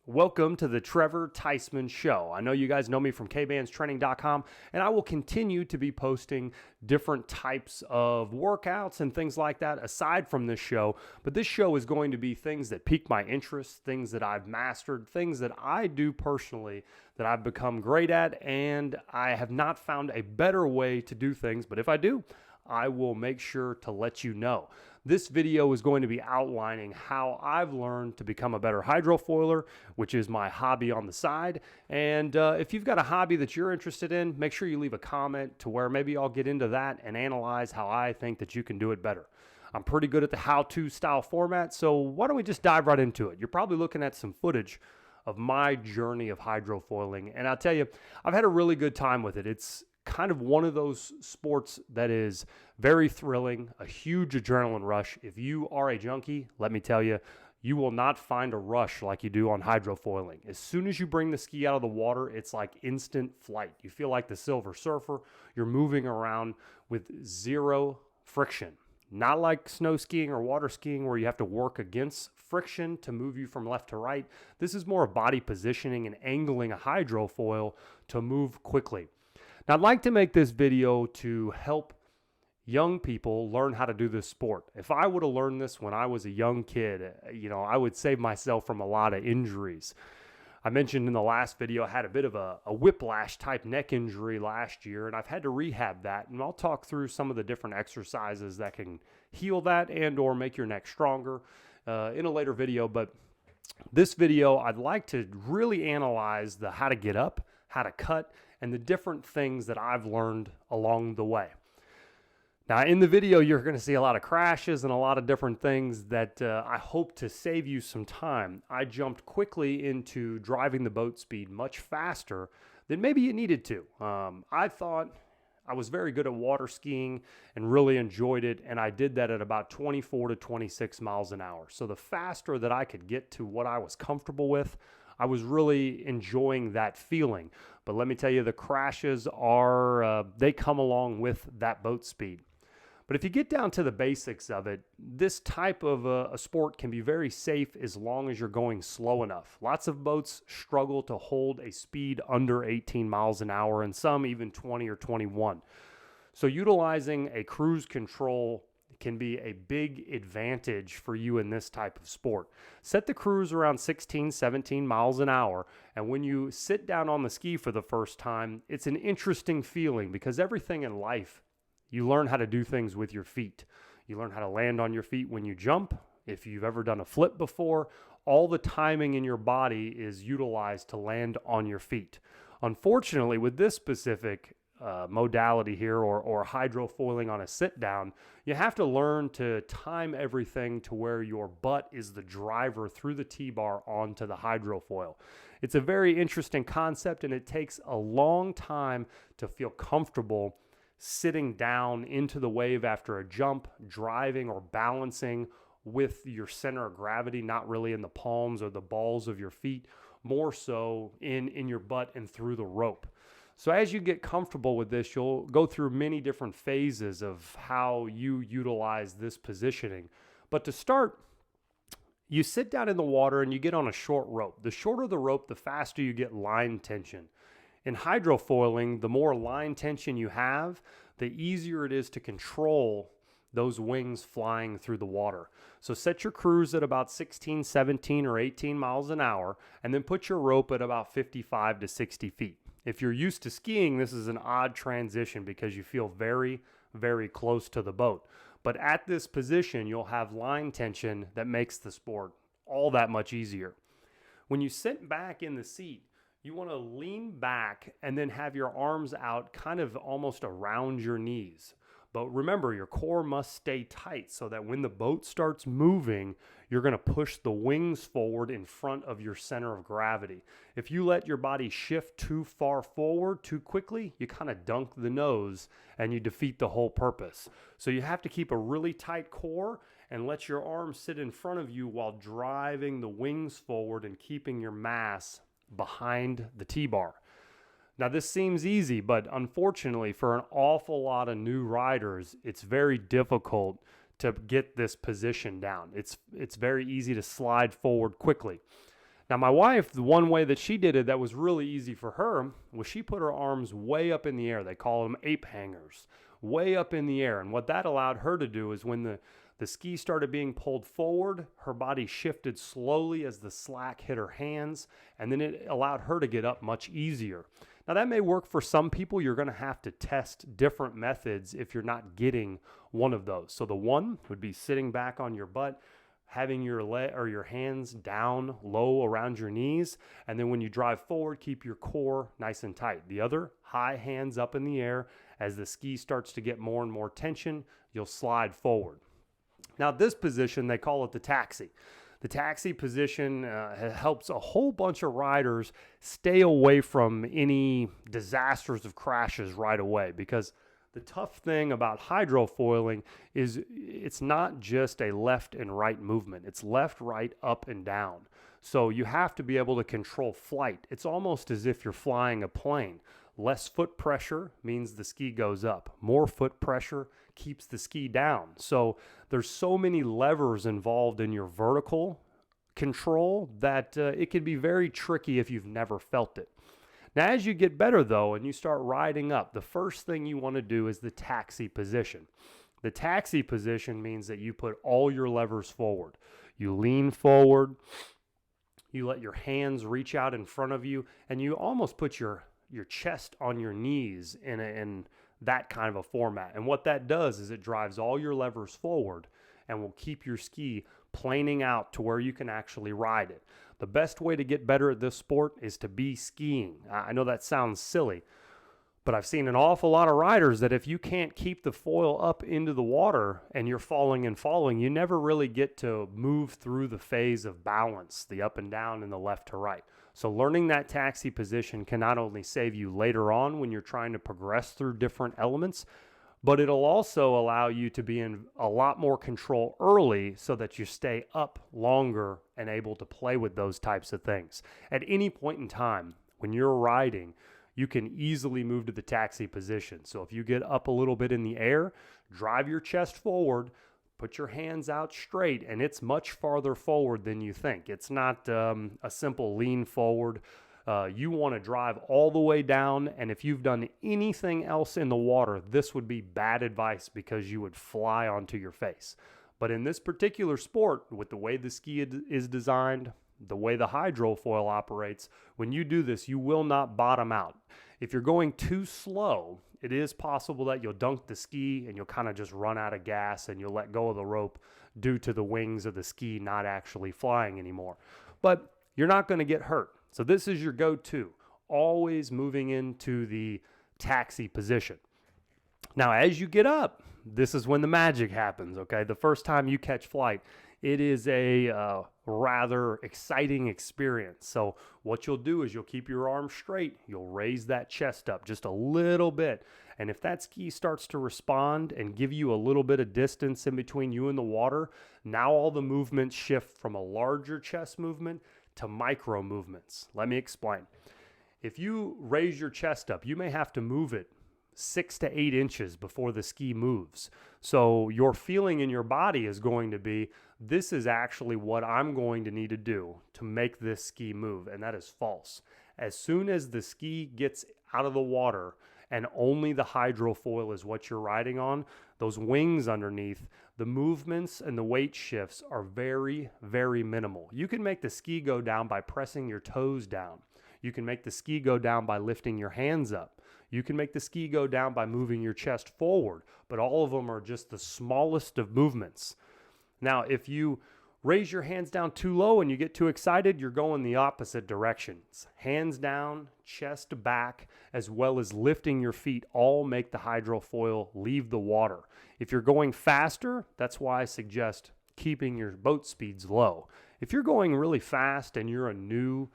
Welcome to the Trevor Theismann Show. I know you guys know me from kbandstraining.com, and I will continue to be posting different types of workouts and things like that aside from this show. But this show is going to be things that pique my interest, things that I've mastered, things that I do personally that I've become great at, and I have not found a better way to do things. But if I do, I will make sure to let you know. This video is going to be outlining how I've learned to become a better hydrofoiler, which is my hobby on the side. And if you've got a hobby that you're interested in, make sure you leave a comment to where maybe I'll get into that and analyze how I think that you can do it better. I'm pretty good at the how-to style format, so why don't we just dive right into it? You're probably looking at some footage of my journey of hydrofoiling, and I'll tell you, I've had a really good time with it. It's kind of one of those sports that is very thrilling, a huge adrenaline rush. If you are a junkie, let me tell you, you will not find a rush like you do on hydrofoiling. As soon as you bring the ski out of the water, it's like instant flight. You feel like the Silver Surfer. You're moving around with zero friction. Not like snow skiing or water skiing where you have to work against friction to move you from left to right. This is more body positioning and angling a hydrofoil to move quickly. Now, I'd like to make this video to help young people learn how to do this sport. If I would have learned this when I was a young kid, I would save myself from a lot of injuries. I mentioned in the last video I had a bit of a whiplash type neck injury last year, and I've had to rehab that. And I'll talk through some of the different exercises that can heal that and or make your neck stronger in a later video. But this video, I'd like to really analyze the how to get up, how to cut, and the different things that I've learned along the way. Now, in the video, you're going to see a lot of crashes and a lot of different things that I hope to save you some time. I jumped quickly into driving the boat speed much faster than maybe you needed to. I thought I was very good at water skiing and really enjoyed it, and I did that at about 24 to 26 miles an hour. So the faster that I could get to what I was comfortable with, I was really enjoying that feeling. But let me tell you, the crashes they come along with that boat speed. But if you get down to the basics of it, this type of a sport can be very safe as long as you're going slow enough. Lots of boats struggle to hold a speed under 18 miles an hour, and some even 20 or 21. So utilizing a cruise control can be a big advantage for you in this type of sport. Set the cruise around 16, 17 miles an hour, and when you sit down on the ski for the first time, it's an interesting feeling because everything in life, you learn how to do things with your feet. You learn how to land on your feet when you jump. If you've ever done a flip before, all the timing in your body is utilized to land on your feet. Unfortunately, with this specific modality here or hydrofoiling on a sit down, you have to learn to time everything to where your butt is the driver through the T-bar onto the hydrofoil. It's a very interesting concept, and it takes a long time to feel comfortable sitting down into the wave after a jump, driving or balancing with your center of gravity, not really in the palms or the balls of your feet, more so in your butt and through the rope. So as you get comfortable with this, you'll go through many different phases of how you utilize this positioning. But to start, you sit down in the water and you get on a short rope. The shorter the rope, the faster you get line tension. In hydrofoiling, the more line tension you have, the easier it is to control those wings flying through the water. So set your cruise at about 16, 17, or 18 miles an hour, and then put your rope at about 55 to 60 feet. If you're used to skiing, this is an odd transition because you feel very, very close to the boat. But at this position, you'll have line tension that makes the sport all that much easier. When you sit back in the seat, you want to lean back and then have your arms out kind of almost around your knees. But remember, your core must stay tight so that when the boat starts moving, you're going to push the wings forward in front of your center of gravity. If you let your body shift too far forward too quickly, you kind of dunk the nose and you defeat the whole purpose. So you have to keep a really tight core and let your arms sit in front of you while driving the wings forward and keeping your mass behind the T-bar. Now, this seems easy, but unfortunately for an awful lot of new riders, it's very difficult to get this position down. It's very easy to slide forward quickly. Now, my wife, the one way that she did it that was really easy for her was she put her arms way up in the air. They call them ape hangers, way up in the air. And what that allowed her to do is when the ski started being pulled forward, her body shifted slowly as the slack hit her hands, and then it allowed her to get up much easier. Now, that may work for some people. You're going to have to test different methods if you're not getting one of those. So the one would be sitting back on your butt, having your hands down low around your knees, and then when you drive forward, keep your core nice and tight. The other, high hands up in the air. As the ski starts to get more and more tension, you'll slide forward. Now, this position, they call it the taxi. The taxi position helps a whole bunch of riders stay away from any disasters of crashes right away, because the tough thing about hydrofoiling is it's not just a left and right movement. It's left, right, up, and down. So you have to be able to control flight. It's almost as if you're flying a plane. Less foot pressure means the ski goes up. More foot pressure keeps the ski down. So there's so many levers involved in your vertical control that it can be very tricky if you've never felt it. Now, as you get better, though, and you start riding up, the first thing you want to do is the taxi position. The taxi position means that you put all your levers forward. You lean forward, you let your hands reach out in front of you, and you almost put your chest on your knees in that kind of a format. And what that does is it drives all your levers forward and will keep your ski planing out to where you can actually ride it. The best way to get better at this sport is to be skiing. I know that sounds silly, but I've seen an awful lot of riders that if you can't keep the foil up into the water and you're falling and falling, you never really get to move through the phase of balance, the up and down and the left to right. So learning that taxi position can not only save you later on when you're trying to progress through different elements, but it'll also allow you to be in a lot more control early so that you stay up longer and able to play with those types of things. At any point in time, when you're riding, you can easily move to the taxi position. So if you get up a little bit in the air, drive your chest forward, put your hands out straight, and it's much farther forward than you think. It's not a simple lean forward. You want to drive all the way down, and if you've done anything else in the water, this would be bad advice because you would fly onto your face. But in this particular sport, with the way the ski is designed, the way the hydrofoil operates, when you do this, you will not bottom out. If you're going too slow, it is possible that you'll dunk the ski and you'll kind of just run out of gas and you'll let go of the rope due to the wings of the ski not actually flying anymore. But you're not going to get hurt. So this is your go-to, always moving into the taxi position. Now, as you get up, this is when the magic happens, okay? The first time you catch flight, it is a rather exciting experience. So what you'll do is you'll keep your arms straight. You'll raise that chest up just a little bit. And if that ski starts to respond and give you a little bit of distance in between you and the water, now all the movements shift from a larger chest movement to micro movements. Let me explain. If you raise your chest up, you may have to move it 6 to 8 inches before the ski moves. So your feeling in your body is going to be, this is actually what I'm going to need to do to make this ski move. And that is false. As soon as the ski gets out of the water and only the hydrofoil is what you're riding on, those wings underneath, the movements and the weight shifts are very, very minimal. You can make the ski go down by pressing your toes down. You can make the ski go down by lifting your hands up. You can make the ski go down by moving your chest forward, but all of them are just the smallest of movements. Now, if you raise your hands down too low and you get too excited, you're going the opposite directions. Hands down, chest back, as well as lifting your feet all make the hydrofoil leave the water. If you're going faster, that's why I suggest keeping your boat speeds low. If you're going really fast and you're a new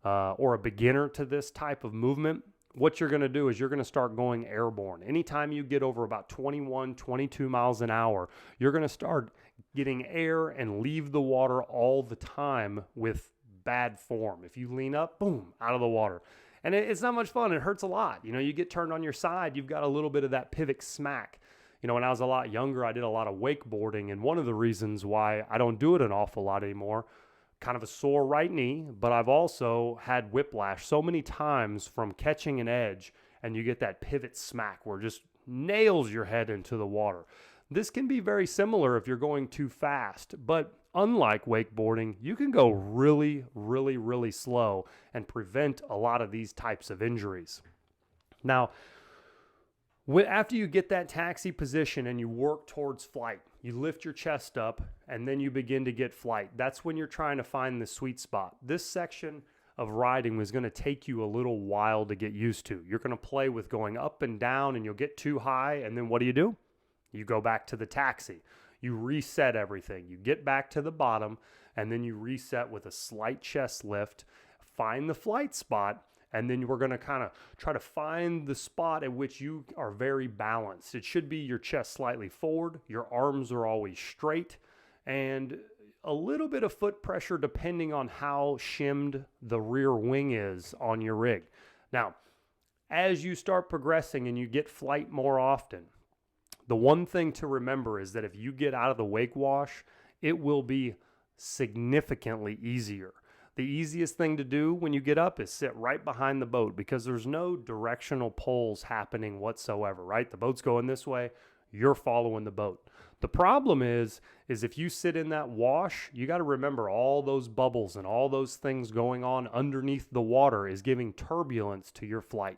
or a beginner to this type of movement, what you're going to do is you're going to start going airborne. Anytime you get over about 21, 22 miles an hour, you're going to start getting air and leave the water all the time with bad form. If you lean up, boom, out of the water. And it's not much fun. It hurts a lot. You know, you get turned on your side, you've got a little bit of that pivot smack. You know, when I was a lot younger, I did a lot of wakeboarding, and one of the reasons why I don't do it an awful lot anymore, kind of a sore right knee, but I've also had whiplash so many times from catching an edge and you get that pivot smack where it just nails your head into the water. This can be very similar if you're going too fast, but unlike wakeboarding, you can go really, really, really slow and prevent a lot of these types of injuries. Now, after you get that taxi position and you work towards flight, you lift your chest up and then you begin to get flight. That's when you're trying to find the sweet spot. This section of riding is going to take you a little while to get used to. You're going to play with going up and down and you'll get too high, and then what do? You go back to the taxi. You reset everything. You get back to the bottom and then you reset with a slight chest lift, find the flight spot, and then we're going to kind of try to find the spot at which you are very balanced. It should be your chest slightly forward, your arms are always straight, and a little bit of foot pressure depending on how shimmed the rear wing is on your rig. Now, as you start progressing and you get flight more often, the one thing to remember is that if you get out of the wake wash, it will be significantly easier. The easiest thing to do when you get up is sit right behind the boat because there's no directional pulls happening whatsoever, right? The boat's going this way, you're following the boat. The problem is if you sit in that wash, you got to remember all those bubbles and all those things going on underneath the water is giving turbulence to your flight.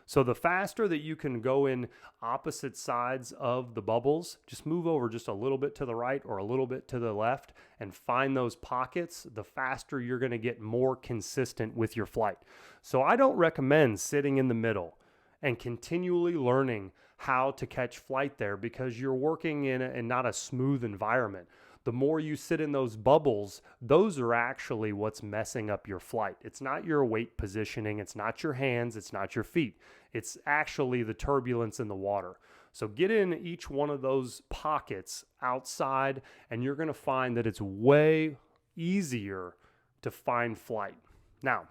So the faster that you can go in opposite sides of the bubbles, just move over just a little bit to the right or a little bit to the left and find those pockets, the faster you're going to get more consistent with your flight. So I don't recommend sitting in the middle and continually learning how to catch flight there because you're working in not a smooth environment. The more you sit in those bubbles, those are actually what's messing up your flight. It's not your weight positioning. It's not your hands. It's not your feet. It's actually the turbulence in the water. So get in each one of those pockets outside, and you're going to find that it's way easier to find flight. Now,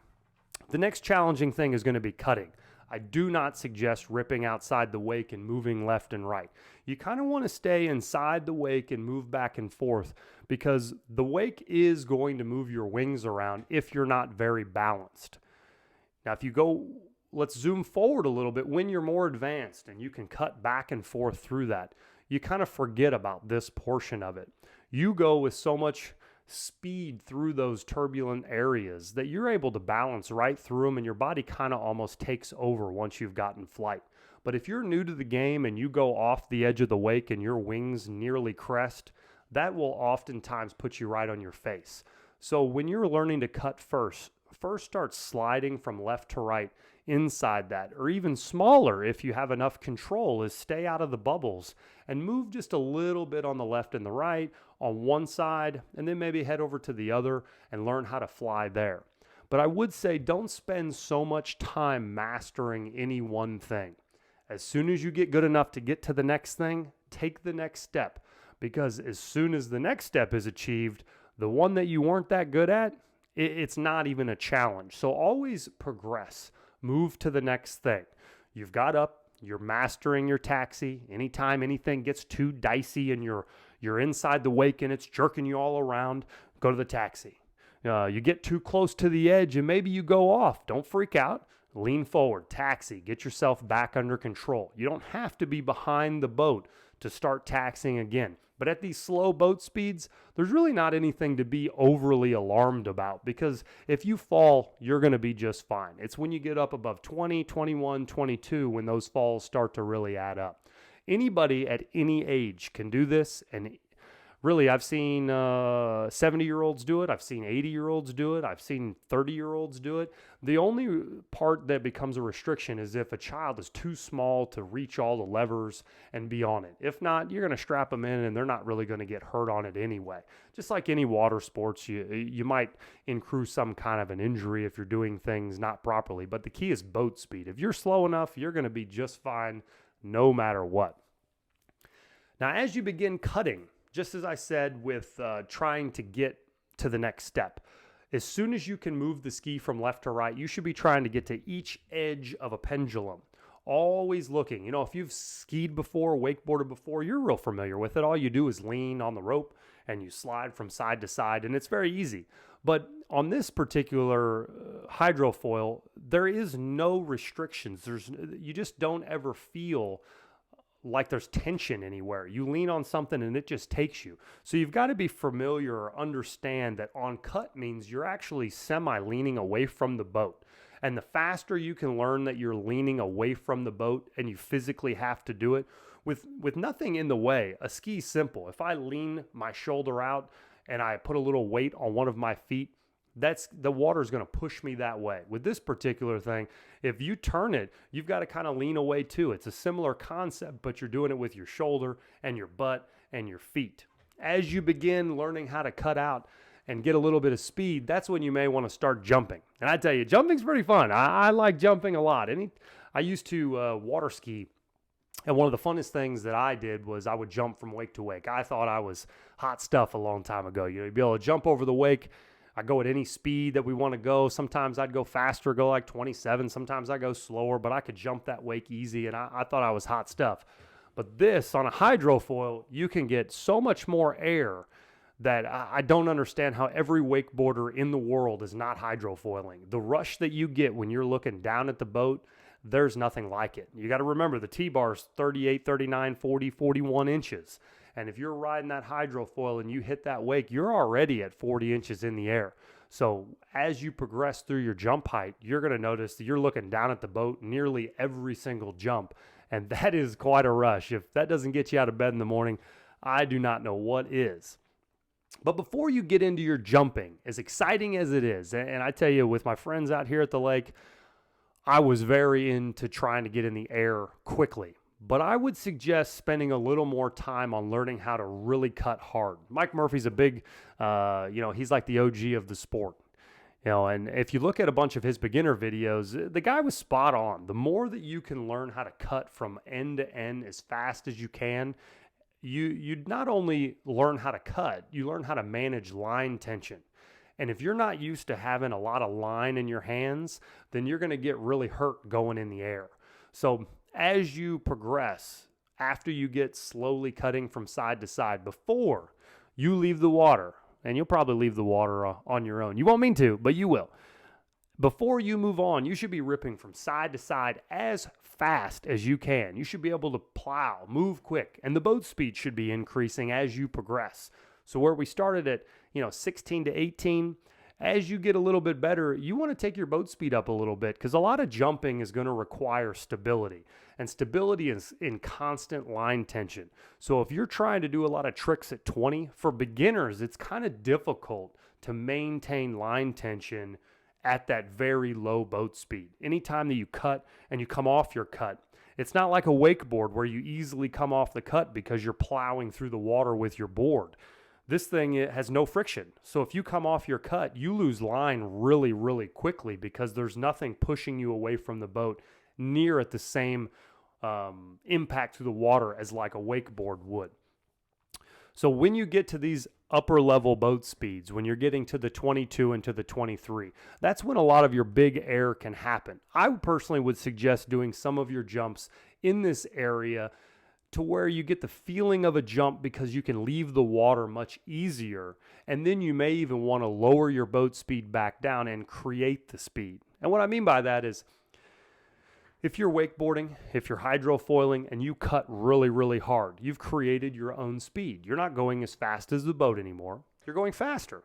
the next challenging thing is going to be cutting. I do not suggest ripping outside the wake and moving left and right. You kind of want to stay inside the wake and move back and forth because the wake is going to move your wings around if you're not very balanced. Now, if you go, let's zoom forward a little bit. When you're more advanced and you can cut back and forth through that, you kind of forget about this portion of it. You go with so much speed through those turbulent areas that you're able to balance right through them and your body kind of almost takes over once you've gotten flight. But if you're new to the game and you go off the edge of the wake and your wings nearly crest, that will oftentimes put you right on your face. So when you're learning to cut first start sliding from left to right inside that, or even smaller if you have enough control, is stay out of the bubbles and move just a little bit on the left and the right on one side, and then maybe head over to the other and learn how to fly there. But I would say don't spend so much time mastering any one thing. As soon as you get good enough to get to the next thing, take the next step, because as soon as the next step is achieved, the one that you weren't that good at, it's not even a challenge. So always progress. Move to the next thing. You've got up, you're mastering your taxi. Anytime anything gets too dicey and you're inside the wake and it's jerking you all around, go to the taxi. You get too close to the edge and maybe you go off. Don't freak out. Lean forward, taxi, get yourself back under control. You don't have to be behind the boat to start taxiing again. But at these slow boat speeds, there's really not anything to be overly alarmed about because if you fall, you're going to be just fine. It's when you get up above 20, 21, 22 when those falls start to really add up. Anybody at any age can do this, and really, I've seen 70-year-olds do it. I've seen 80-year-olds do it. I've seen 30-year-olds do it. The only part that becomes a restriction is if a child is too small to reach all the levers and be on it. If not, you're going to strap them in and they're not really going to get hurt on it anyway. Just like any water sports, you might accrue some kind of an injury if you're doing things not properly. But the key is boat speed. If you're slow enough, you're going to be just fine no matter what. Now, as you begin cutting, just as I said with trying to get to the next step, as soon as you can move the ski from left to right, you should be trying to get to each edge of a pendulum. Always looking. You know, if you've skied before, wakeboarded before, you're real familiar with it. All you do is lean on the rope and you slide from side to side, and it's very easy. But on this particular hydrofoil, there is no restrictions. You just don't ever feel like there's tension anywhere. You lean on something and it just takes you. So you've got to be familiar or understand that on cut means you're actually semi-leaning away from the boat. And the faster you can learn that you're leaning away from the boat and you physically have to do it with nothing in the way. A ski's simple. If I lean my shoulder out and I put a little weight on one of my feet, the water's going to push me that way. With this particular thing, if you turn it, you've got to kind of lean away too. It's a similar concept, but you're doing it with your shoulder and your butt and your feet. As you begin learning how to cut out and get a little bit of speed, that's when you may want to start jumping. And I tell you, jumping's pretty fun. I like jumping a lot. I used to water ski, and one of the funnest things that I did was I would jump from wake to wake. I thought I was hot stuff a long time ago. You'd be able to jump over the wake. I go at any speed that we want to go. Sometimes I'd go faster, go like 27. Sometimes I go slower, but I could jump that wake easy, and I thought I was hot stuff. But this, on a hydrofoil, you can get so much more air that I don't understand how every wakeboarder in the world is not hydrofoiling. The rush that you get when you're looking down at the boat, there's nothing like it. You got to remember the T-bar's 38, 39, 40, 41 inches. And if you're riding that hydrofoil and you hit that wake, you're already at 40 inches in the air. So as you progress through your jump height, you're going to notice that you're looking down at the boat nearly every single jump. And that is quite a rush. If that doesn't get you out of bed in the morning, I do not know what is. But before you get into your jumping, as exciting as it is, and I tell you, with my friends out here at the lake, I was very into trying to get in the air quickly. But I would suggest spending a little more time on learning how to really cut hard. Mike Murphy's a big, he's like the OG of the sport. And if you look at a bunch of his beginner videos, the guy was spot on. The more that you can learn how to cut from end to end as fast as you can, you not only learn how to cut, you learn how to manage line tension. And if you're not used to having a lot of line in your hands, then you're going to get really hurt going in the air. So as you progress, after you get slowly cutting from side to side, before you leave the water, and you'll probably leave the water on your own. You won't mean to, but you will. Before you move on, you should be ripping from side to side as fast as you can. You should be able to plow, move quick, and the boat speed should be increasing as you progress. So where we started at, 16 to 18, as you get a little bit better, you want to take your boat speed up a little bit because a lot of jumping is going to require stability. And stability is in constant line tension. So if you're trying to do a lot of tricks at 20, for beginners, it's kind of difficult to maintain line tension at that very low boat speed. Anytime that you cut and you come off your cut, it's not like a wakeboard where you easily come off the cut because you're plowing through the water with your board. This thing, it has no friction. So if you come off your cut, you lose line really, really quickly because there's nothing pushing you away from the boat near at the same impact through the water as like a wakeboard would. So when you get to these upper level boat speeds, when you're getting to the 22 and to the 23, that's when a lot of your big air can happen. I personally would suggest doing some of your jumps in this area to where you get the feeling of a jump because you can leave the water much easier. And then you may even want to lower your boat speed back down and create the speed. And what I mean by that is, if you're wakeboarding, if you're hydrofoiling, and you cut really, really hard, you've created your own speed. You're not going as fast as the boat anymore. You're going faster.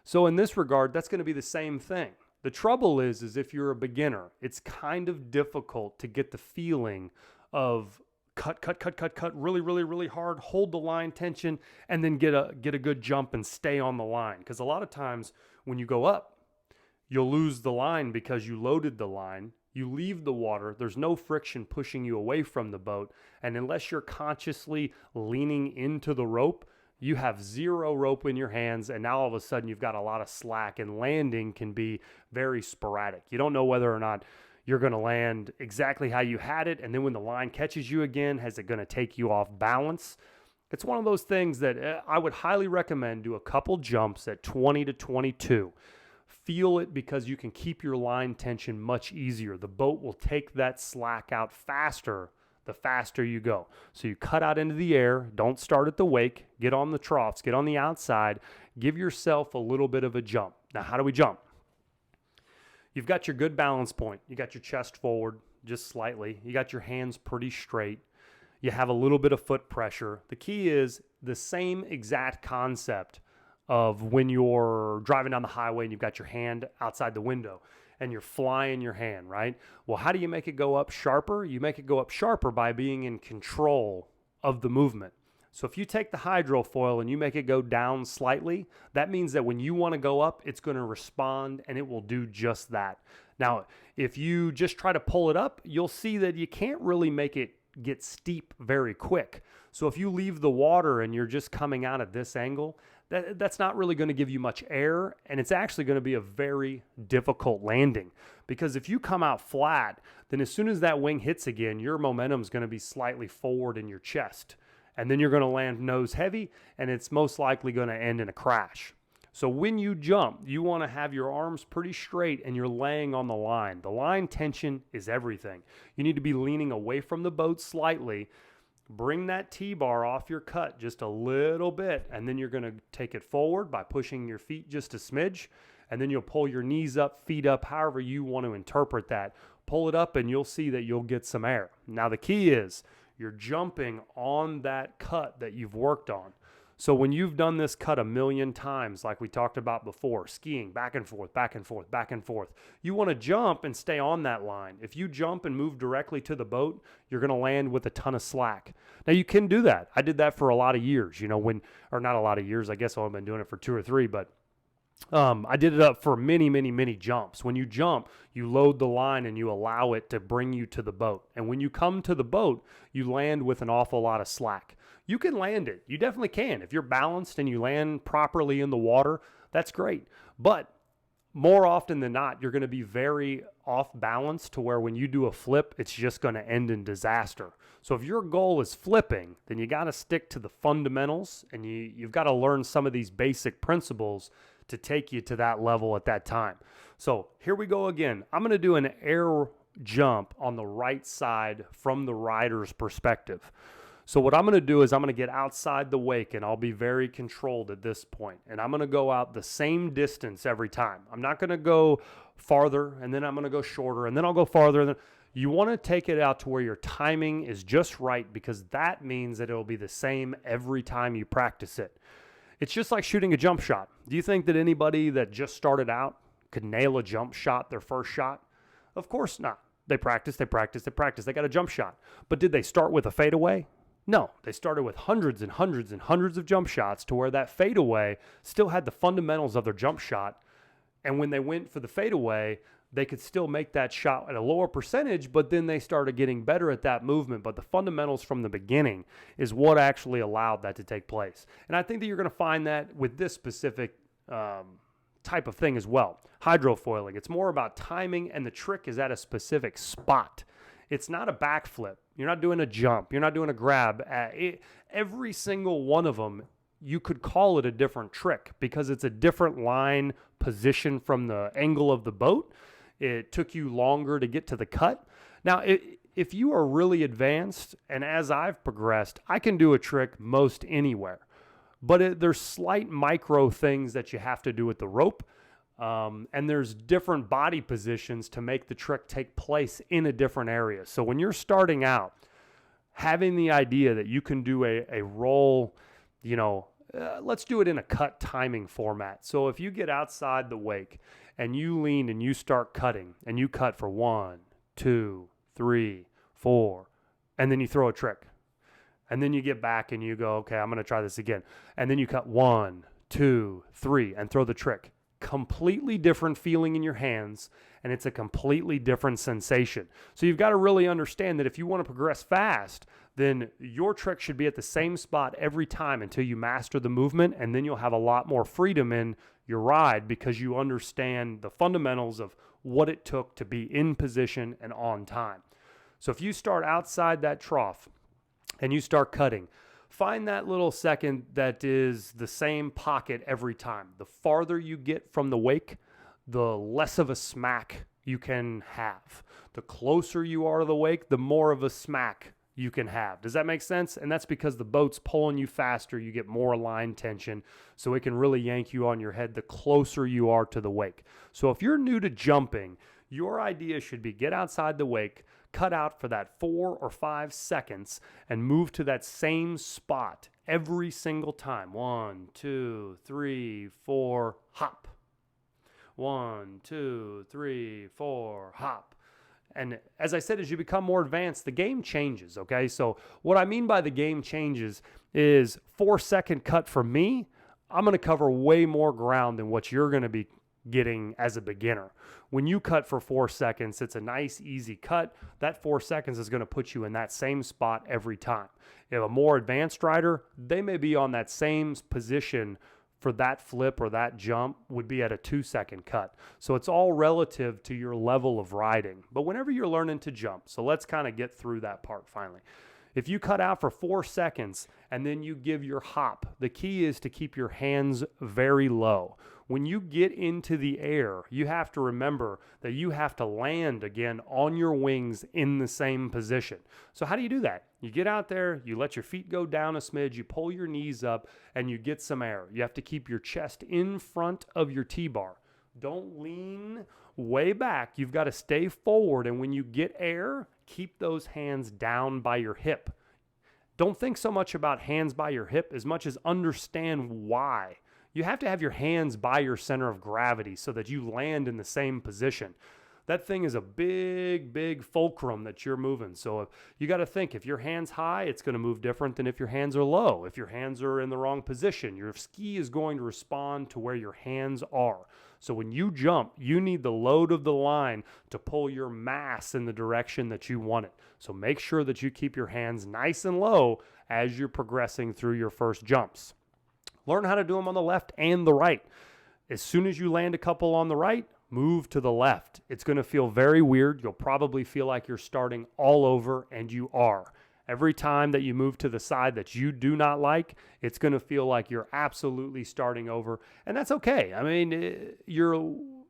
So in this regard, that's going to be the same thing. The trouble is if you're a beginner, it's kind of difficult to get the feeling of cut really, really, really hard, hold the line tension, and then get a good jump and stay on the line. Because a lot of times when you go up, you'll lose the line because you loaded the line. You leave the water, there's no friction pushing you away from the boat, and unless you're consciously leaning into the rope, you have zero rope in your hands, and now all of a sudden you've got a lot of slack, and landing can be very sporadic. You don't know whether or not you're going to land exactly how you had it, and then when the line catches you again, is it going to take you off balance? It's one of those things that I would highly recommend. Do a couple jumps at 20 to 22. Feel it because you can keep your line tension much easier. The boat will take that slack out faster the faster you go. So you cut out into the air. Don't start at the wake. Get on the troughs. Get on the outside. Give yourself a little bit of a jump. Now, how do we jump? You've got your good balance point. You got your chest forward just slightly. You got your hands pretty straight. You have a little bit of foot pressure. The key is the same exact concept of when you're driving down the highway and you've got your hand outside the window and you're flying your hand, right? Well, how do you make it go up sharper? You make it go up sharper by being in control of the movement. So if you take the hydrofoil and you make it go down slightly, that means that when you want to go up, it's going to respond and it will do just that. Now, if you just try to pull it up, you'll see that you can't really make it get steep very quick. So if you leave the water and you're just coming out at this angle, that's not really going to give you much air, and it's actually going to be a very difficult landing, because if you come out flat, then as soon as that wing hits again, your momentum is going to be slightly forward in your chest, and then you're going to land nose heavy, and it's most likely going to end in a crash. So when you jump, you want to have your arms pretty straight and you're laying on the line. The line tension is everything. You need to be leaning away from the boat slightly. Bring that T-bar off your cut just a little bit, and then you're going to take it forward by pushing your feet just a smidge, and then you'll pull your knees up, feet up, however you want to interpret that. Pull it up and you'll see that you'll get some air. Now the key is you're jumping on that cut that you've worked on. So when you've done this cut a million times, like we talked about before, skiing back and forth, back and forth, back and forth, you want to jump and stay on that line. If you jump and move directly to the boat, you're going to land with a ton of slack. Now you can do that. I did that for a lot of years, or not a lot of years. I guess I've been doing it for 2 or 3, but I did it up for many, many, many jumps. When you jump, you load the line and you allow it to bring you to the boat. And when you come to the boat, you land with an awful lot of slack. You can land it. You definitely can. If you're balanced and you land properly in the water, that's great. But more often than not, you're going to be very off balance to where when you do a flip, it's just going to end in disaster. So if your goal is flipping, then you got to stick to the fundamentals, and you've got to learn some of these basic principles to take you to that level at that time. So here we go again. I'm going to do an air jump on the right side from the rider's perspective. So what I'm going to do is I'm going to get outside the wake, and I'll be very controlled at this point. And I'm going to go out the same distance every time. I'm not going to go farther, and then I'm going to go shorter, and then I'll go farther. And then you want to take it out to where your timing is just right, because that means that it'll be the same every time you practice it. It's just like shooting a jump shot. Do you think that anybody that just started out could nail a jump shot their first shot? Of course not. They practice. They got a jump shot. But did they start with a fadeaway? No, they started with hundreds and hundreds and hundreds of jump shots to where that fadeaway still had the fundamentals of their jump shot. And when they went for the fadeaway, they could still make that shot at a lower percentage, but then they started getting better at that movement. But the fundamentals from the beginning is what actually allowed that to take place. And I think that you're going to find that with this specific type of thing as well. Hydrofoiling, it's more about timing, and the trick is at a specific spot. It's not a backflip. You're not doing a jump. You're not doing a grab. Every single one of them, you could call it a different trick because it's a different line position from the angle of the boat. It took you longer to get to the cut. Now, if you are really advanced, and as I've progressed, I can do a trick most anywhere. But there's slight micro things that you have to do with the rope. And there's different body positions to make the trick take place in a different area. So when you're starting out, having the idea that you can do a roll, let's do it in a cut timing format. So if you get outside the wake and you lean and you start cutting, and you cut for 1, 2, 3, 4, and then you throw a trick. And then you get back and you go, okay, I'm going to try this again. And then you cut 1, 2, 3, and throw the trick. Completely different feeling in your hands, and it's a completely different sensation. So you've got to really understand that if you want to progress fast, then your trick should be at the same spot every time until you master the movement, and then you'll have a lot more freedom in your ride because you understand the fundamentals of what it took to be in position and on time. So if you start outside that trough and you start cutting, find that little second that is the same pocket every time. The farther you get from the wake, the less of a smack you can have. The closer you are to the wake, the more of a smack you can have. Does that make sense? And that's because the boat's pulling you faster. You get more line tension, so it can really yank you on your head the closer you are to the wake. So if you're new to jumping, your idea should be get outside the wake, cut out for that 4 or 5 seconds, and move to that same spot every single time. 1, 2, 3, 4, hop. 1, 2, 3, 4, hop. And as I said, as you become more advanced, the game changes, okay? So what I mean by the game changes is 4-second cut for me, I'm going to cover way more ground than what you're going to be getting as a beginner. When you cut for 4 seconds, it's a nice, easy cut. That 4 seconds is going to put you in that same spot every time. If you have a more advanced rider, they may be on that same position for that flip or that jump would be at a 2-second cut. So it's all relative to your level of riding. But whenever you're learning to jump, so let's kind of get through that part finally. If you cut out for 4 seconds and then you give your hop, the key is to keep your hands very low. When you get into the air, you have to remember that you have to land again on your wings in the same position. So how do you do that? You get out there, you let your feet go down a smidge, you pull your knees up, and you get some air. You have to keep your chest in front of your T-bar. Don't lean way back. You've got to stay forward, and when you get air, keep those hands down by your hip. Don't think so much about hands by your hip as much as understand why. You have to have your hands by your center of gravity so that you land in the same position. That thing is a big, big fulcrum that you're moving. So you got to think, if your hand's high, it's going to move different than if your hands are low. If your hands are in the wrong position, your ski is going to respond to where your hands are. So when you jump, you need the load of the line to pull your mass in the direction that you want it. So make sure that you keep your hands nice and low as you're progressing through your first jumps. Learn how to do them on the left and the right. As soon as you land a couple on the right, move to the left. It's going to feel very weird. You'll probably feel like you're starting all over, and you are. Every time that you move to the side that you do not like, it's going to feel like you're absolutely starting over, and that's okay. I mean,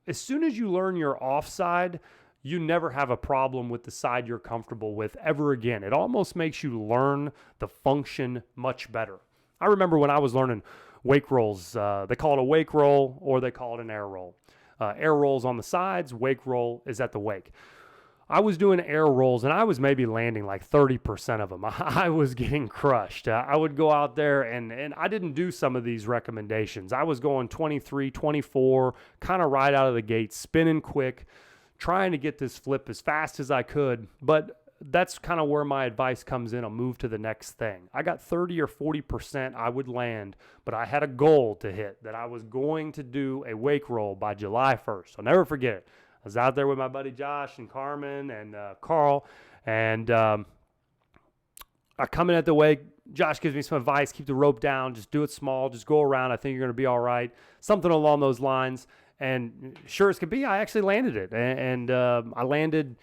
as soon as you learn your offside, you never have a problem with the side you're comfortable with ever again. It almost makes you learn the function much better. I remember when I was learning wake rolls, they call it a wake roll or they call it an air roll. Air rolls on the sides, wake roll is at the wake. I was doing air rolls and I was maybe landing like 30% of them. I was getting crushed. I would go out there and I didn't do some of these recommendations. I was going 23, 24, kind of right out of the gate, spinning quick, trying to get this flip as fast as I could. But that's kind of where my advice comes in. I'll move to the next thing. I got 30 or 40% I would land, but I had a goal to hit that I was going to do a wake roll by July 1st. I'll never forget it. I was out there with my buddy Josh and Carmen and Carl, and I come in at the wake. Josh gives me some advice. Keep the rope down. Just do it small. Just go around. I think you're going to be all right. Something along those lines. And sure as could be, I actually landed it. And I landed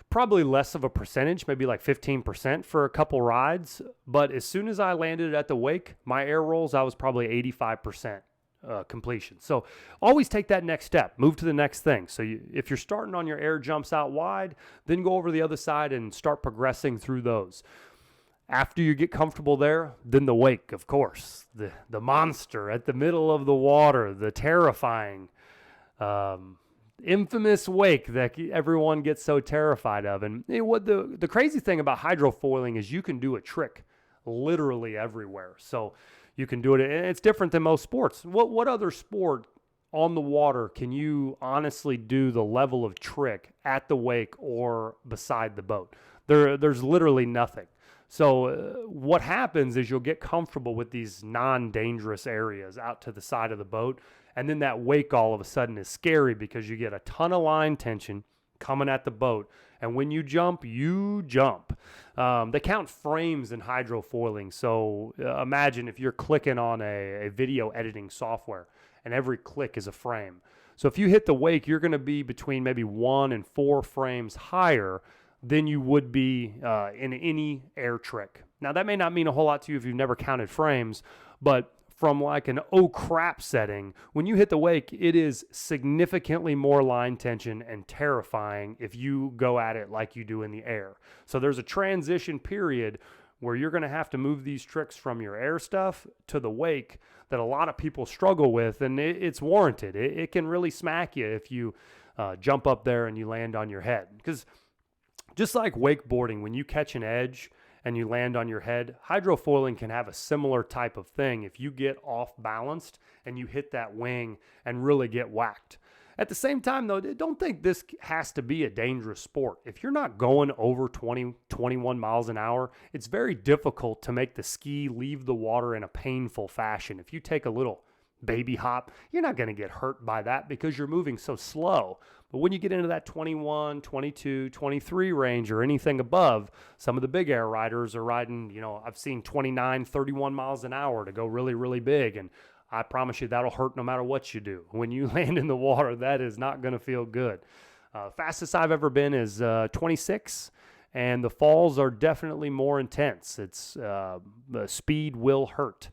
probably less of a percentage, maybe like 15% for a couple rides. But as soon as I landed at the wake, my air rolls, I was probably 85% completion. So always take that next step, move to the next thing. So if you're starting on your air jumps out wide, then go over to the other side and start progressing through those. After you get comfortable there, then the wake, of course, the monster at the middle of the water, the terrifying, infamous wake that everyone gets so terrified of. And what the crazy thing about hydrofoiling is you can do a trick literally everywhere. So you can do it, and it's different than most sports. What other sport on the water can you honestly do the level of trick at the wake or beside the boat? There's literally nothing. So what happens is you'll get comfortable with these non-dangerous areas out to the side of the boat, and then that wake all of a sudden is scary because you get a ton of line tension coming at the boat, and when you jump, you jump. They count frames in hydrofoiling, so imagine if you're clicking on a video editing software, and every click is a frame. So if you hit the wake, you're going to be between maybe 1 and 4 frames higher than you would be in any air trick. Now, that may not mean a whole lot to you if you've never counted frames, but from like an oh crap setting, when you hit the wake, it is significantly more line tension and terrifying if you go at it like you do in the air. So there's a transition period where you're going to have to move these tricks from your air stuff to the wake that a lot of people struggle with, and it's warranted. It can really smack you if you jump up there and you land on your head. Because just like wakeboarding, when you catch an edge and you land on your head, hydrofoiling can have a similar type of thing if you get off balanced and you hit that wing and really get whacked. At the same time, though, don't think this has to be a dangerous sport. If you're not going over 20, 21 miles an hour, it's very difficult to make the ski leave the water in a painful fashion. If you take a little baby hop, you're not going to get hurt by that because you're moving so slow. But when you get into that 21, 22, 23 range or anything above, some of the big air riders are riding, I've seen 29, 31 miles an hour to go really, really big. And I promise you that'll hurt no matter what you do. When you land in the water, that is not going to feel good. Fastest I've ever been is 26, and the falls are definitely more intense. The speed will hurt.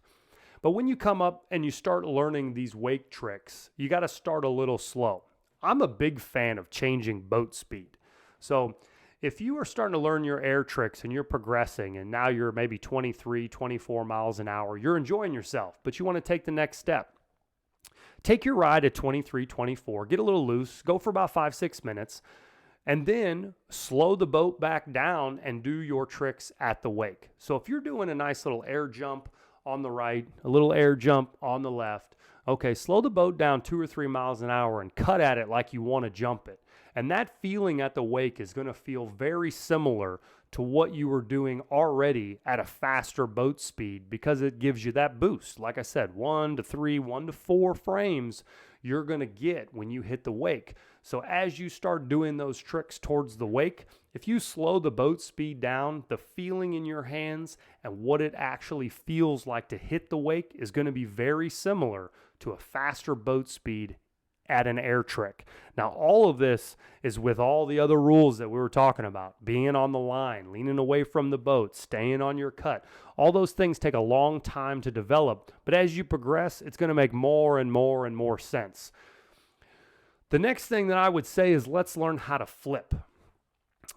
But when you come up and you start learning these wake tricks, you got to start a little slow. I'm a big fan of changing boat speed. So if you are starting to learn your air tricks and you're progressing and now you're maybe 23, 24 miles an hour, you're enjoying yourself, but you want to take the next step. Take your ride at 23, 24, get a little loose, go for about 5-6 minutes, and then slow the boat back down and do your tricks at the wake. So if you're doing a nice little air jump on the right, a little air jump on the left, okay, slow the boat down 2 or 3 miles an hour and cut at it like you want to jump it. And that feeling at the wake is going to feel very similar to what you were doing already at a faster boat speed because it gives you that boost. Like I said, 1 to 3, 1 to 4 frames you're going to get when you hit the wake. So as you start doing those tricks towards the wake, if you slow the boat speed down, the feeling in your hands and what it actually feels like to hit the wake is going to be very similar to a faster boat speed at an air trick. Now, all of this is with all the other rules that we were talking about, being on the line, leaning away from the boat, staying on your cut. All those things take a long time to develop, but as you progress, it's going to make more and more and more sense. The next thing that I would say is let's learn how to flip.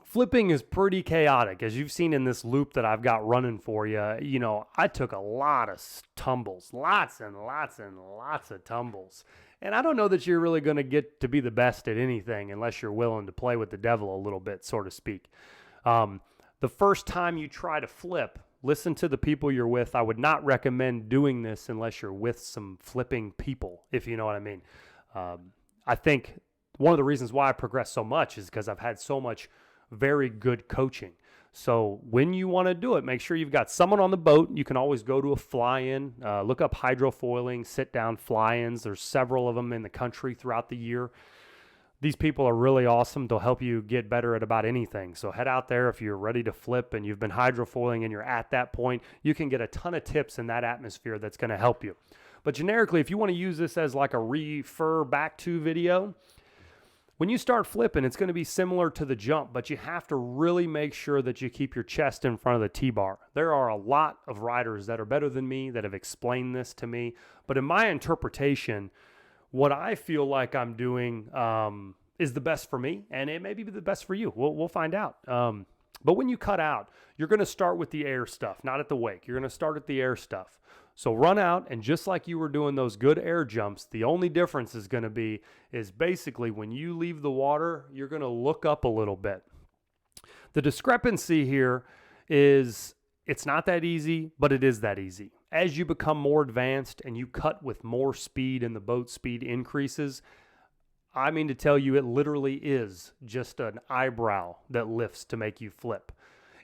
Flipping is pretty chaotic. As you've seen in this loop that I've got running for you, I took a lot of tumbles, lots and lots and lots of tumbles. And I don't know that you're really going to get to be the best at anything unless you're willing to play with the devil a little bit, so to speak. The first time you try to flip, listen to the people you're with. I would not recommend doing this unless you're with some flipping people, if you know what I mean. I think one of the reasons why I progressed so much is because I've had so much very good coaching. So when you want to do it, make sure you've got someone on the boat. You can always go to a fly-in, look up hydrofoiling, sit-down fly-ins. There's several of them in the country throughout the year. These people are really awesome. They'll help you get better at about anything. So head out there if you're ready to flip and you've been hydrofoiling and you're at that point. You can get a ton of tips in that atmosphere that's going to help you. But generically, if you want to use this as like a refer back to video, when you start flipping, it's going to be similar to the jump, but you have to really make sure that you keep your chest in front of the T-bar. There are a lot of riders that are better than me that have explained this to me, but in my interpretation, what I feel like I'm doing is the best for me, and it may be the best for you. We'll find out. But when you cut out, you're going to start with the air stuff, not at the wake. You're going to start at the air stuff. So run out, and just like you were doing those good air jumps, the only difference is going to be is basically when you leave the water, you're going to look up a little bit. The discrepancy here is it's not that easy, but it is that easy. As you become more advanced and you cut with more speed and the boat speed increases, I mean to tell you, it literally is just an eyebrow that lifts to make you flip.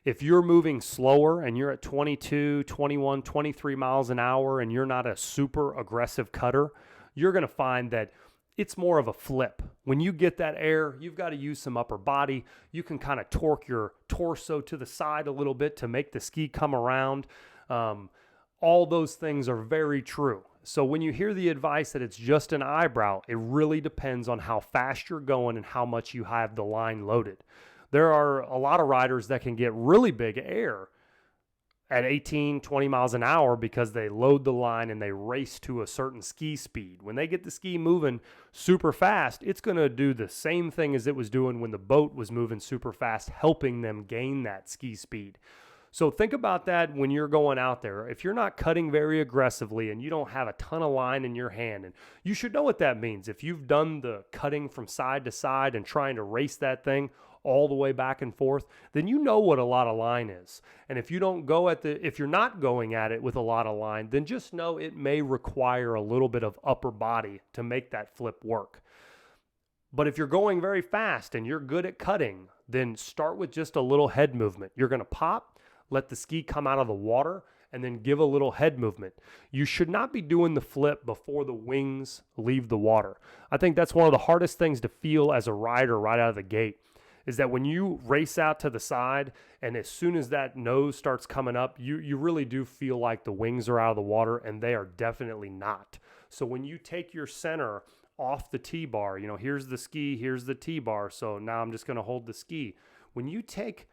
If you're moving slower and you're at 22, 21, 23 miles an hour and you're not a super aggressive cutter, you're going to find that it's more of a flip. When you get that air, you've got to use some upper body. You can kind of torque your torso to the side a little bit to make the ski come around. All those things are very true. So when you hear the advice that it's just an eyebrow, it really depends on how fast you're going and how much you have the line loaded. There are a lot of riders that can get really big air at 18, 20 miles an hour because they load the line and they race to a certain ski speed. When they get the ski moving super fast, it's going to do the same thing as it was doing when the boat was moving super fast, helping them gain that ski speed. So think about that when you're going out there. If you're not cutting very aggressively and you don't have a ton of line in your hand, and you should know what that means. If you've done the cutting from side to side and trying to race that thing all the way back and forth, then you know what a lot of line is. And if you don't go if you're not going at it with a lot of line, then just know it may require a little bit of upper body to make that flip work. But if you're going very fast and you're good at cutting, then start with just a little head movement. You're going to pop, let the ski come out of the water, and then give a little head movement. You should not be doing the flip before the wings leave the water. I think that's one of the hardest things to feel as a rider right out of the gate, is that when you race out to the side and as soon as that nose starts coming up, you really do feel like the wings are out of the water, and they are definitely not. So when you take your center off the T-bar, here's the ski, here's the T-bar, so now I'm just going to hold the ski. When you take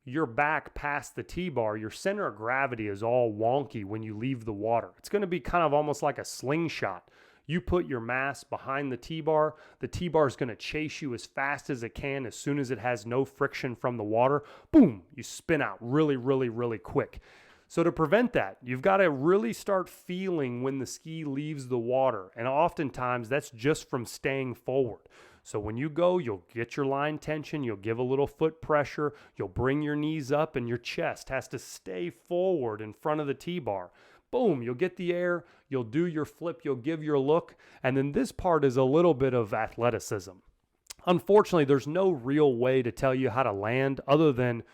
your back past the T-bar, your center of gravity is all wonky when you leave the water. It's going to be kind of almost like a slingshot. You put your mass behind the T-bar is going to chase you as fast as it can. As soon as it has no friction from the water, boom, you spin out really, really, really quick. So to prevent that, you've got to really start feeling when the ski leaves the water. And oftentimes that's just from staying forward. So when you go, you'll get your line tension, you'll give a little foot pressure, you'll bring your knees up, and your chest has to stay forward in front of the T-bar. Boom, you'll get the air, you'll do your flip, you'll give your look, and then this part is a little bit of athleticism. Unfortunately, there's no real way to tell you how to land other than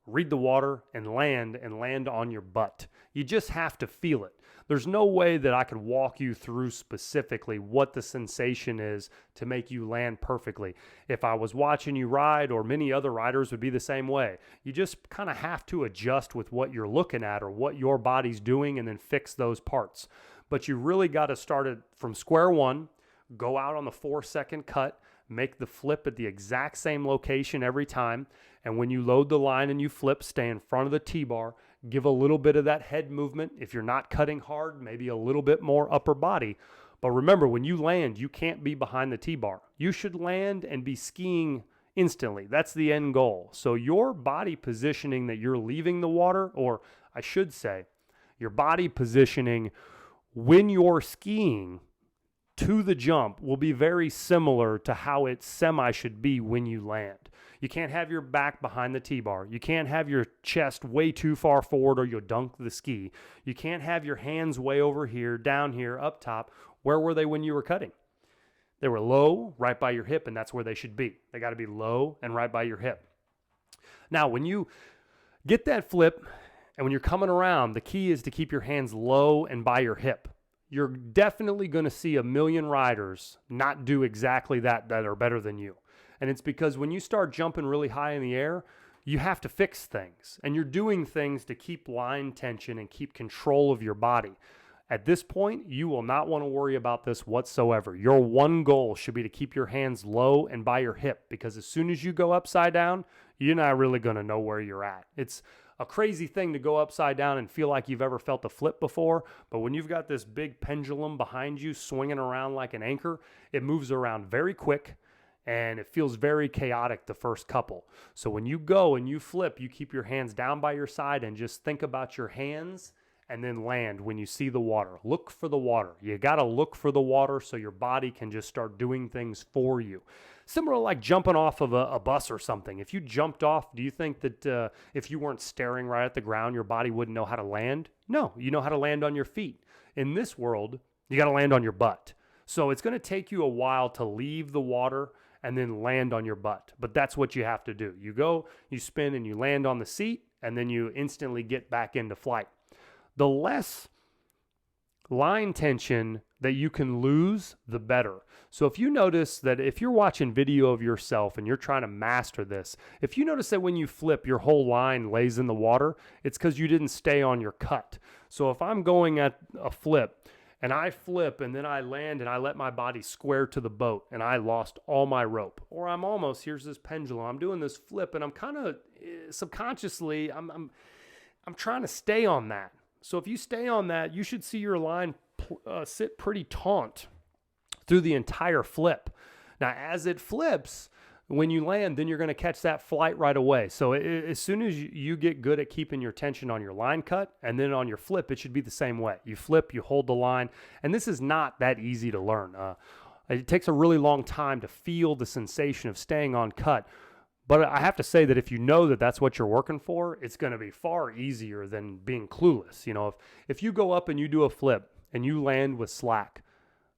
read the water and land on your butt. You just have to feel it. There's no way that I could walk you through specifically what the sensation is to make you land perfectly. If I was watching you ride, or many other riders would be the same way, you just kind of have to adjust with what you're looking at or what your body's doing and then fix those parts. But you really got to start it from square one, go out on the 4-second cut, make the flip at the exact same location every time. And when you load the line and you flip, stay in front of the T-bar, give a little bit of that head movement. If you're not cutting hard, maybe a little bit more upper body. But remember, when you land, you can't be behind the T-bar. You should land and be skiing instantly. That's the end goal. So your body positioning that you're leaving the water, or I should say, your body positioning when you're skiing to the jump will be very similar to how it should be when you land. You can't have your back behind the T-bar. You can't have your chest way too far forward or you'll dunk the ski. You can't have your hands way over here, down here, up top. Where were they when you were cutting? They were low, right by your hip, and that's where they should be. They got to be low and right by your hip. Now, when you get that flip and when you're coming around, the key is to keep your hands low and by your hip. You're definitely going to see a million riders not do exactly that are better than you. And it's because when you start jumping really high in the air, you have to fix things. And you're doing things to keep line tension and keep control of your body. At this point, you will not want to worry about this whatsoever. Your one goal should be to keep your hands low and by your hip, because as soon as you go upside down, you're not really going to know where you're at. It's a crazy thing to go upside down and feel like you've ever felt a flip before, but when you've got this big pendulum behind you swinging around like an anchor, it moves around very quick. And it feels very chaotic the first couple. So when you go and you flip, you keep your hands down by your side and just think about your hands and then land when you see the water. Look for the water. You got to look for the water so your body can just start doing things for you. Similar like jumping off of a bus or something. If you jumped off, do you think that if you weren't staring right at the ground, your body wouldn't know how to land? No, you know how to land on your feet. In this world, you got to land on your butt. So it's going to take you a while to leave the water and then land on your butt. But that's what you have to do. You go, you spin, and you land on the seat, and then you instantly get back into flight. The less line tension that you can lose, the better. So if you notice that if you're watching video of yourself and you're trying to master this, if you notice that when you flip, your whole line lays in the water, it's because you didn't stay on your cut. So if I'm going at a flip, and I flip and then I land and I let my body square to the boat and I lost all my rope. Or I'm almost, here's this pendulum, I'm doing this flip and I'm kind of subconsciously, I'm trying to stay on that. So if you stay on that, you should see your line sit pretty taut through the entire flip. Now, as it flips, when you land, then you're going to catch that flight right away. So as soon as you get good at keeping your tension on your line cut, and then on your flip, it should be the same way. You flip, you hold the line, and this is not that easy to learn. It takes a really long time to feel the sensation of staying on cut. But I have to say that if you know that that's what you're working for, it's going to be far easier than being clueless. You know, if you go up and you do a flip and you land with slack,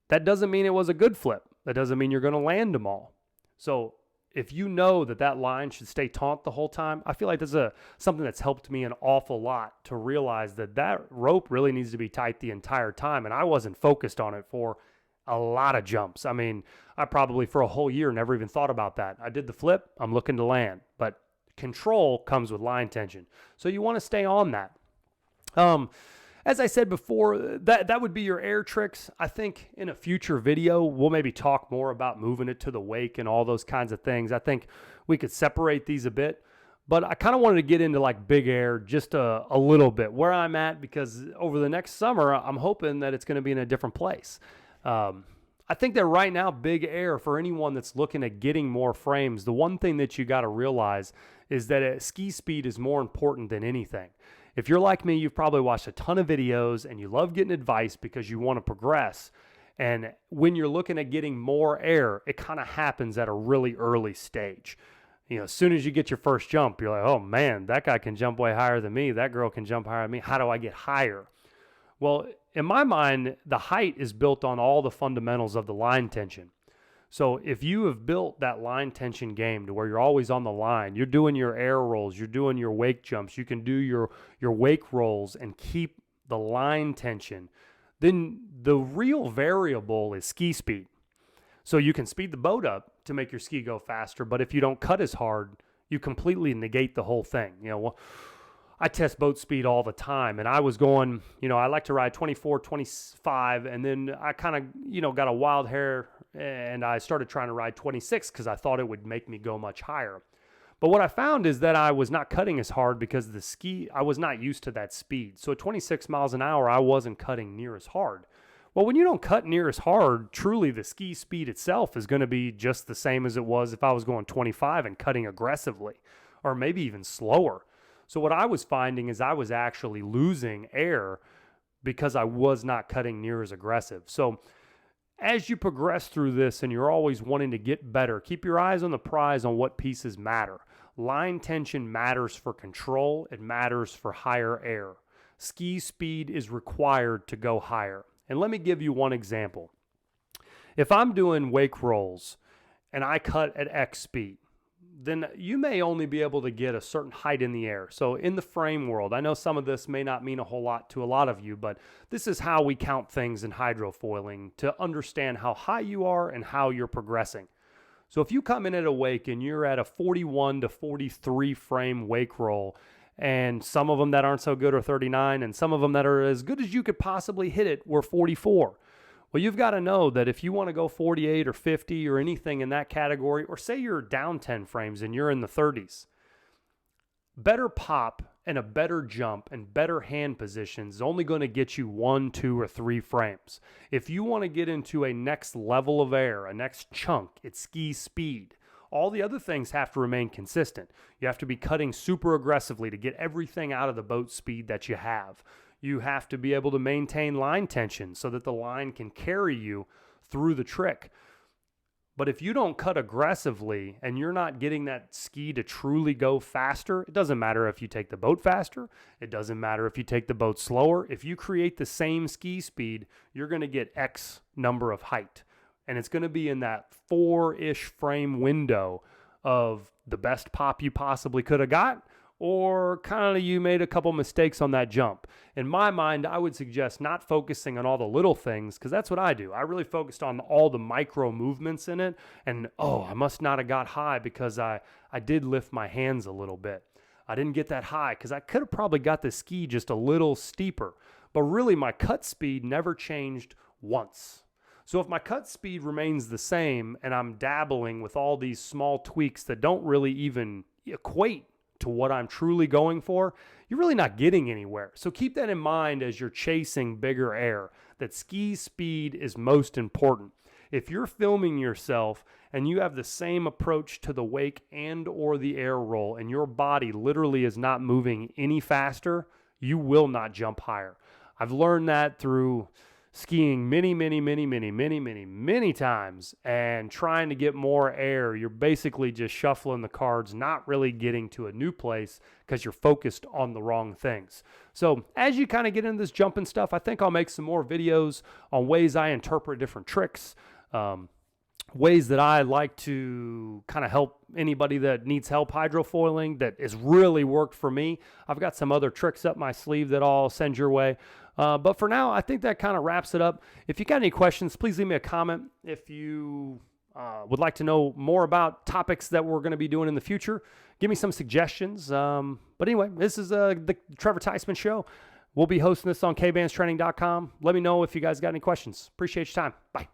that doesn't mean it was a good flip. That doesn't mean you're going to land them all. So if you know that line should stay taut the whole time, I feel like this is something that's helped me an awful lot to realize that rope really needs to be tight the entire time. And I wasn't focused on it for a lot of jumps. I mean, I probably for a whole year never even thought about that. I did the flip, I'm looking to land, but control comes with line tension. So you want to stay on that. As I said before, that would be your air tricks. I think in a future video, we'll maybe talk more about moving it to the wake and all those kinds of things. I think we could separate these a bit, but I kind of wanted to get into like big air just a little bit, where I'm at, because over the next summer, I'm hoping that it's going to be in a different place. I think that right now, big air, for anyone that's looking at getting more frames, the one thing that you got to realize is that ski speed is more important than anything. If you're like me, you've probably watched a ton of videos and you love getting advice because you want to progress. And when you're looking at getting more air, it kind of happens at a really early stage. You know, as soon as you get your first jump, you're like, oh man, that guy can jump way higher than me. That girl can jump higher than me. How do I get higher? Well, in my mind, the height is built on all the fundamentals of the line tension. So if you have built that line tension game to where you're always on the line, you're doing your air rolls, you're doing your wake jumps, you can do your wake rolls and keep the line tension, then the real variable is ski speed. So you can speed the boat up to make your ski go faster, but if you don't cut as hard, you completely negate the whole thing. You know, I test boat speed all the time, and I was going, you know, I like to ride 24, 25, and then I kind of, you know, got a wild hair, and I started trying to ride 26 because I thought it would make me go much higher. But what I found is that I was not cutting as hard because I was not used to that speed. So at 26 miles an hour, I wasn't cutting near as hard. Well, when you don't cut near as hard, truly the ski speed itself is going to be just the same as it was if I was going 25 and cutting aggressively, or maybe even slower. So what I was finding is I was actually losing air because I was not cutting near as aggressive. So as you progress through this and you're always wanting to get better, keep your eyes on the prize on what pieces matter. Line tension matters for control. It matters for higher air. Ski speed is required to go higher. And let me give you one example. If I'm doing wake rolls and I cut at X speed, then you may only be able to get a certain height in the air. So in the frame world, I know some of this may not mean a whole lot to a lot of you, but this is how we count things in hydrofoiling to understand how high you are and how you're progressing. So if you come in at a wake and you're at a 41 to 43 frame wake roll, and some of them that aren't so good are 39, and some of them that are as good as you could possibly hit it were 44. Well, you've got to know that if you want to go 48 or 50 or anything in that category, or say you're down 10 frames and you're in the 30s, better pop and a better jump and better hand positions is only going to get you 1, 2, or 3 frames. If you want to get into a next level of air, a next chunk, it's ski speed. All the other things have to remain consistent. You have to be cutting super aggressively to get everything out of the boat speed that you have. You have to be able to maintain line tension so that the line can carry you through the trick. But if you don't cut aggressively and you're not getting that ski to truly go faster, it doesn't matter if you take the boat faster. It doesn't matter if you take the boat slower. If you create the same ski speed, you're going to get X number of height. And it's going to be in that 4-ish frame window of the best pop you possibly could have got, or kind of you made a couple mistakes on that jump. In my mind, I would suggest not focusing on all the little things, because that's what I do. I really focused on all the micro movements in it, and I must not have got high because I did lift my hands a little bit. I didn't get that high because I could have probably got the ski just a little steeper. But really, my cut speed never changed once. So if my cut speed remains the same and I'm dabbling with all these small tweaks that don't really even equate to what I'm truly going for, you're really not getting anywhere. So keep that in mind as you're chasing bigger air, that ski speed is most important. If you're filming yourself and you have the same approach to the wake and or the air roll, and your body literally is not moving any faster, you will not jump higher. I've learned that through skiing many times and trying to get more air. You're basically just shuffling the cards, not really getting to a new place because you're focused on the wrong things. So as you kind of get into this jumping stuff, I think I'll make some more videos on ways I interpret different tricks, ways that I like to kind of help anybody that needs help hydrofoiling that has really worked for me. I've got some other tricks up my sleeve that I'll send your way. But for now, I think that kind of wraps it up. If you got any questions, please leave me a comment. If you would like to know more about topics that we're going to be doing in the future, give me some suggestions. But anyway, this is the Trevor Theismann Show. We'll be hosting this on kbandstraining.com. Let me know if you guys got any questions. Appreciate your time. Bye.